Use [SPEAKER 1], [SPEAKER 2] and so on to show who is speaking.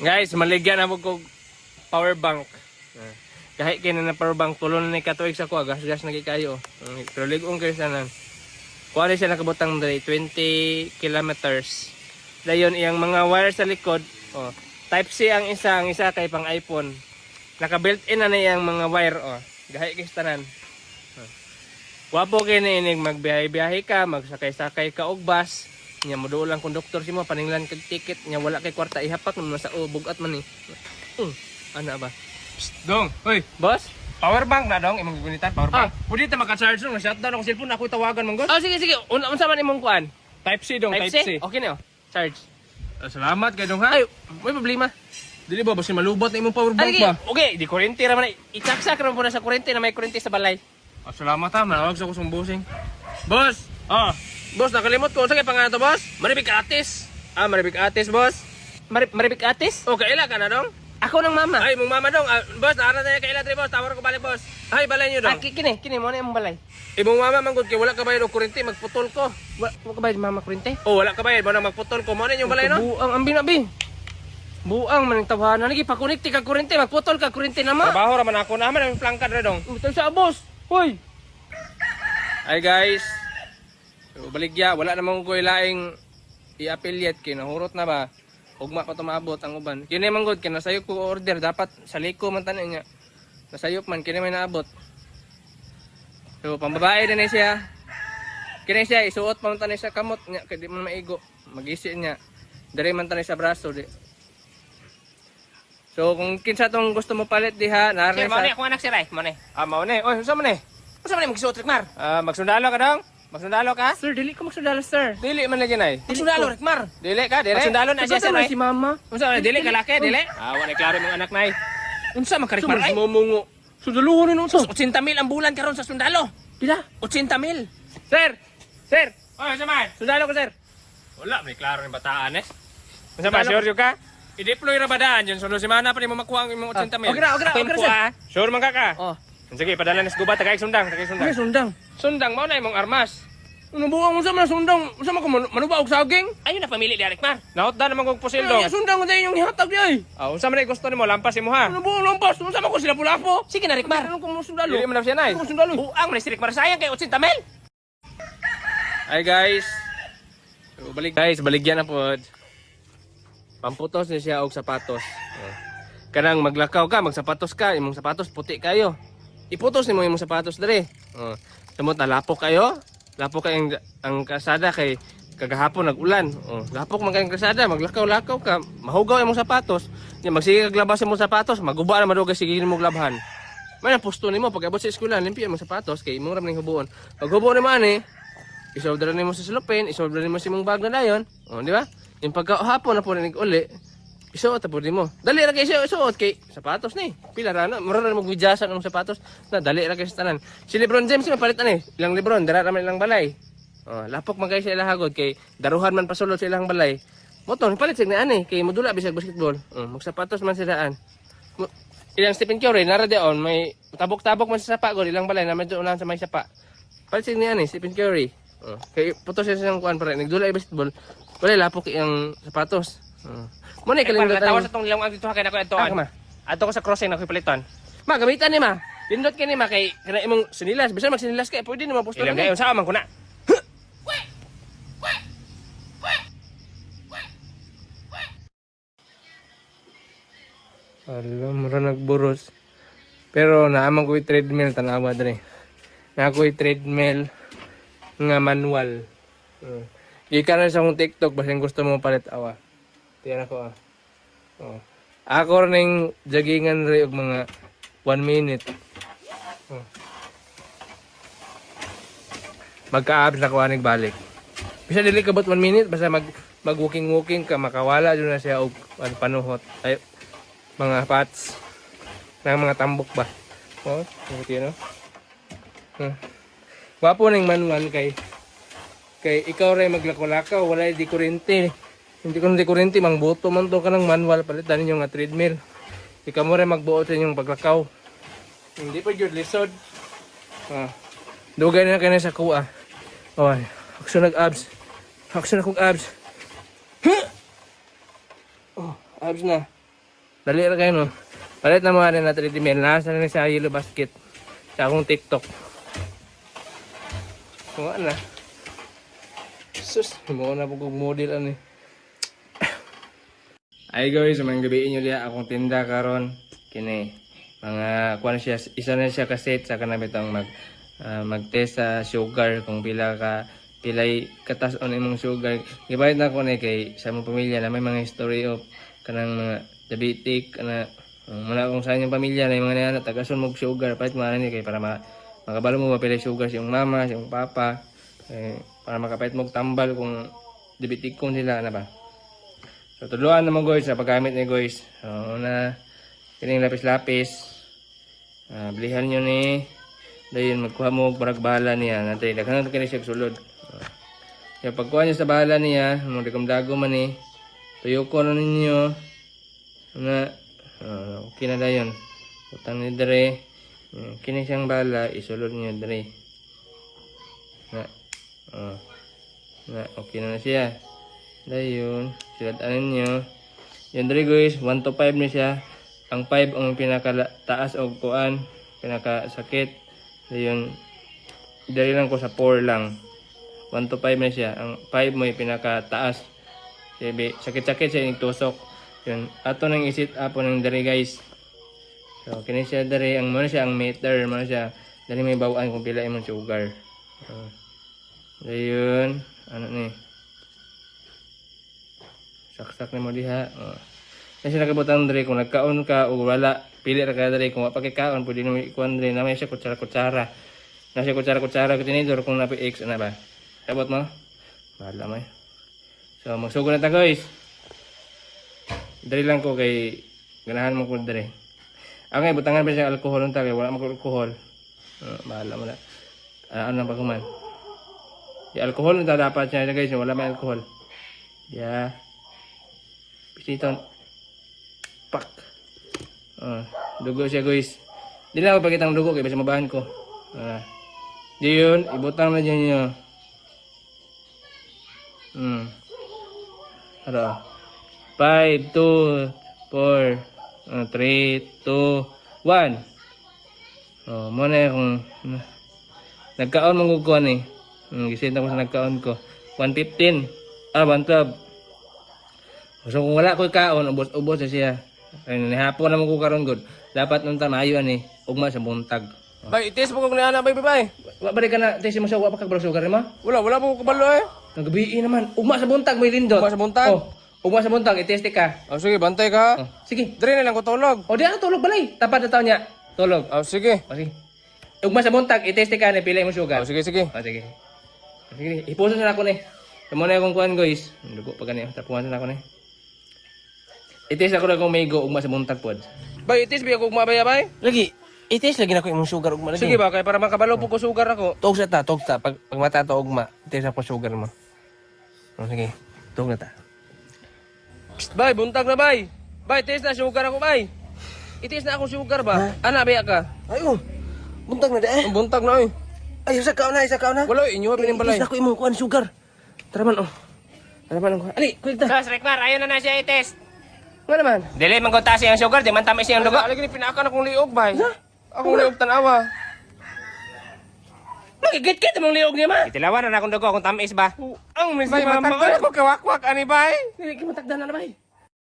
[SPEAKER 1] Guys, maligyan na mo kog power bank. Kahit kina na power bank tulo na ni katuig sa ko, gas-gas na kayo. Pero ligong kayo sanan. Kuha siya nakabutang dali 20 kilometers. Dayon iyang mga wire sa likod, type C ang isa kay pang iPhone. Naka-built-in na iyang mga wire Gahi kay tanan. Wapo kini inig magbiyahe-biyahe ka, magsakay-sakay ka og bus. Nya moduol lang konduktor si mo paninglan kag ticket nya wala kay kwarta ihapak naman sa bugat man ni. Ana ba? Psst, dong. Hoy, boss. Power bank na dong imong gunitan power bank. Pwede ta maka-charge nung shutdown ako cellphone ako tawagan mong gud. Sige. Unsa man imong kuan? Type C dong, type C. Okay na charge. Salamat kay dong ha. Ay, may problema. Dili ba basin malubot na imong power bank ba? Okay, di kuryente ra man. Itaksak ra mo na sa kuryente na may kuryente sa balay. Salamat ha, manawag sa kusong busing. Boss. Boss, nakalimot ko. Saan kayo pangalan to, boss? Maribik Atis. Maribik Atis, boss. Maribik Atis? Kaila ka na, dong? Ako ng mama. Ay, mong mama, dong. Boss, nakaraan na kaila, boss. Tawar ko balay, boss. Ay, balay nyo, dong. Kini, mo na yung balay. Mong mama, manggod, kaya wala ka bayad o kurente, magputol ko. Wala ka bayad, mama, kurente? Wala ka bayad, mo na magputol ko. Mo na yung balay, no? Buang, ambi. Buang, maning tawanan. Lagi, pakunikti ka kurente, magputol ka kurente naman. Trabaho raman ako naman, ang plangkad na, dong. Ito sa boss. Hoy. Ay, guys. Baligya, wala namang ko ilaing i-affiliate kay nahurot na ba ugma pa tumabot ang uban kini man gud kay nasayop ko order dapat sa liko man tanan niya nasayop man kini may naabot so pambabae na siya kini siya isuot pa man tanan sa kamot niya kay di man maigo magisi niya diri man tanan sa braso di so kung kinsa tong gusto mo palit diha narne sa mo anak si Ray mo ne mao ne unsa man ne magsuot Rikmar magsundalo ka dong. Magsundalo ka? Sir, dili ko magsundalo, sir. Dili man lagi nay. Magsundalo, Rikmar. Dili ka, dili. Magsundalo na siya, sir. Si mama. Unsa man dili ka laki, dili? Wala klaro mong anak nay. Unsa man ka Rikmar ay? Sumungo. Sundaluhon ni unsa? 80,000 ang bulan karon sa sundalo. Pila? 80,000. Sir. Unsa man? Sundalo ko, sir. Wala, may klaro ni bataan eh. Unsa man, sure ka? I-deploy ra ba daan yun? Sunod semana pa ni mo makuha ang imong 80,000. Okay ra. Sure man ka? Sige, padala na sa gubat, tagay sundang. Sundang, mao na imong armas. Nubuang mo sa mga sundang, sa mga manuba og saging. Ayun na pamili di Rikmar. Naotda naman kog pusildo. Sundang unsa inyong ihatag di ay. Unsa man gusto nimo lampas imo ha? Nubuang lampas, unsa man ko sila pulapo. Sige na Rikmar. Ano ko mo sundalo? Dili man na siya nay. Buang man si Rikmar sayang kay 80,000. Ay guys. Baligyan na pod. Pamputos ni siya og sapatos. Kanang maglakaw ka, magsapatos ka, imong sapatos puti kayo. Iputos nimo imong sapatos dere. Samot na lapok kayo. Lapok kay ang kasada kay kagahapon nag-ulan. Lapok man kay ang kasada, maglakaw-lakaw ka, mahugaw imong sapatos. Nya magsige kag labas imong sapatos, maguba na madugay sige nimo glabhan. May pusto nimo pag abot sa eskwela, limpyo imong sapatos kay imong ra ning hubuon. Pag hubuon nimo ani, isolder nimo sa cellophane, isolder nimo sa imong bag na dayon. Di ba? Yung pagkahapon na po uli, isuot po din mo. Dali ra kay isuot kay sapatos ni. Pila ra na, mura na magwidyasan ang sapatos. Na dali ra kay sa tanan. Si LeBron James mapalit ani, ilang LeBron dara ra man ilang balay. Lapok man kay sa ilang hagod kay daruhan man pasulod sa ilang balay. Moton palit sig na ani kay modula bisag basketball. Magsapatos man sidaan. Ilang Stephen Curry nara deon may tabok-tabok man sa sapa gol ilang balay na medyo unahan sa may sapa. Palit sig ni ani Stephen Curry. Kay putos siya sa kuan para nagdula basketball. Wala lapok iyang sapatos. Mo ni kalimtan tawo sa tong lilang dito kay nako adtoan. Adto ko sa crossing nako paliton. Ma gamitan ni ma. Pindot kini ma kay kana imong sinilas, bisan magsinilas kay pwede ni mapusto. Ilang dayon sa man kuna. Alam ra nagburos. Pero naamang ko treadmill tanawa dre. Na ko treadmill nga manual. Gikan na sa akong TikTok basin gusto mo palit awa. Tiyan ako Ako ring joggingan rin og mga 1 minute. Magka-abs na ko anig balik. Bisa dili ka 1 minute basta mag-walking ka makawala dun na siya og panuhot. Ay mga pats ng mga tambok ba. Buti no. Wapo ning manual kay ikaw rin maglako-lakaw wala di kuryente. Hindi ko na kurente, mang boto man to ka ng manual, palitan ninyo nga treadmill. Ikaw mo rin magbuot sa inyong paglakaw. Hindi pa yun, lisod. Dugay na kayo sa kuha. Akso nag-abs. Akso na kong abs. Abs na. Dali ra kayo no. Palit na mga rin na 3D mail. Nasa na sa yellow basket. Sa akong TikTok. Kung na. Sus, mo na po kong model ano eh. Ay guys, mga gabiin nyo liya akong tinda karon kini mga kuan siya, isa na siya kaset sa kanang bitang mag-test sa sugar kung pilay katas-on imong sugar. Gibayad na ko ni kay sa mong pamilya na may mga history of kanang mga diabetic kana muna kung sa inyong pamilya na yung mga anak tagason mo sugar pait mo ni kay para makabalo mo mapilay sugar sa iyong mama, sa iyong papa para makapait mo tambal kung diabetic kung sila na ba. So tuluan naman guys sa paggamit ni guys. So una kining lapis-lapis. Bilihan nyo ni dayon magkuha mo barag bala niya natay daghan kini siya sulod. Yung pagkuha niya sa bala niya, mo dago man ni tuyo ko na ninyo na okay na dayon. Utang ni dere kini siyang bala isulod niyo dere. Na okay na siya. Dayon, silatanin niyo. Yan dere guys, 1 to 5 ni siya. Ang 5 ang pinaka-taas o kuan, pinaka-sakit. Dayon, dere lang ko sa 4 lang. 1 to 5 na siya. Ang 5 mo yung pinaka-taas. Sakit-sakit siya yung tusok. Yun, ato nang isit apo ng dere guys. So, kini siya dere, ang muna siya, ang meter, muna siya. Dali may bawaan kung pila imong sugar. Dayon, ano ni? Saksak na mo diha. Kasi nakabutang dere kung nagkaon ka o wala, pili ra ka dere kung wa pa kay kaon pwede na ikuan dere na may siya kutsara-kutsara. Na siya kutsara-kutsara ko tinidor kung napi X na ba. Sabot mo? Bahala mo. So magsugod na ta guys. Dere lang ko kay ganahan mo ko dere. Ang ngay butangan pa siya alcohol unta kay wala mo ko alcohol. Bahala mo na. Ano ba kuman? Di alcohol unta dapat siya guys, wala may alcohol. Yeah. Pisiton. Pak. Dugo siya guys. Di na ako pagkitang dugo kaya basta mabahan ko. Di yun, ibutang na dyan nyo. Ano? 5, 2, 4, 3, 2, 1. Muna yung nagkaon mong kukuhan eh. Gisinta ko sa nagkaon ko. 115. 112. So kung wala ko kaon, ubos na siya. Ay nihapon naman ko karon god. Dapat nung tamayo ani, ugma sa buntag.
[SPEAKER 2] Bay, itis mo kung niana bay bay.
[SPEAKER 1] Wa ba ka na tesi mo sa wa pa kag sugar mo?
[SPEAKER 2] Wala mo ko kabalo eh.
[SPEAKER 1] Nagabi naman, ugma sa buntag may lindot.
[SPEAKER 2] Ugma sa buntag?
[SPEAKER 1] Ugma sa buntag, iteste ka.
[SPEAKER 2] Sige, bantay ka.
[SPEAKER 1] Sige.
[SPEAKER 2] Dire na lang ko tulog.
[SPEAKER 1] Di na tulog balay. Tapat na taon niya. Tulog.
[SPEAKER 2] Sige.
[SPEAKER 1] Sige. Ugma sa buntag, iteste ka ni pila mo sugar.
[SPEAKER 2] Sige.
[SPEAKER 1] Sige. Sige. Ipuso na ako ni. Tamo na akong kuan guys. Dugo pa kani, tapuan na ako ni. Itis ako na kung may go, ugma sa buntag pod.
[SPEAKER 2] Bay, itis biya ko kumabaya bay.
[SPEAKER 1] Lagi, itis lagi na ko imong sugar ugma lagi.
[SPEAKER 2] Sige ba, kay para makabalo po ko sugar ako.
[SPEAKER 1] Tog sa ta. Pag mata to ugma, itis ako sugar mo. Sige, tog na ta.
[SPEAKER 2] Psst, bay, buntag na bay. Bay, itis na sugar ako bay. Itis na ako sugar ba? Ana baya ka.
[SPEAKER 1] Ayo, buntag na da
[SPEAKER 2] Buntag na eh.
[SPEAKER 1] Ay, sa kaon na.
[SPEAKER 2] Wala, inyo pinimbalay.
[SPEAKER 1] Itis na ko imong kuan sugar. Tara man oh. Ali, quick ta.
[SPEAKER 3] Sos, Rekmar, ayaw na siya i-test.
[SPEAKER 1] Nga naman.
[SPEAKER 3] Dili, manggutasi ang sugar, di man tamis yung dugo.
[SPEAKER 2] Lagi ni pinaka na kong liog bay. Akong liog tanawa.
[SPEAKER 1] Magigit-git among liog niya ma.
[SPEAKER 3] Itilawan na akong dugo kung tamis ba.
[SPEAKER 2] Ang miss
[SPEAKER 1] Bay,
[SPEAKER 2] mama.
[SPEAKER 1] matagdan.
[SPEAKER 2] Ano ko kawakwak ani bay?
[SPEAKER 1] Dili ki matagdan na bay.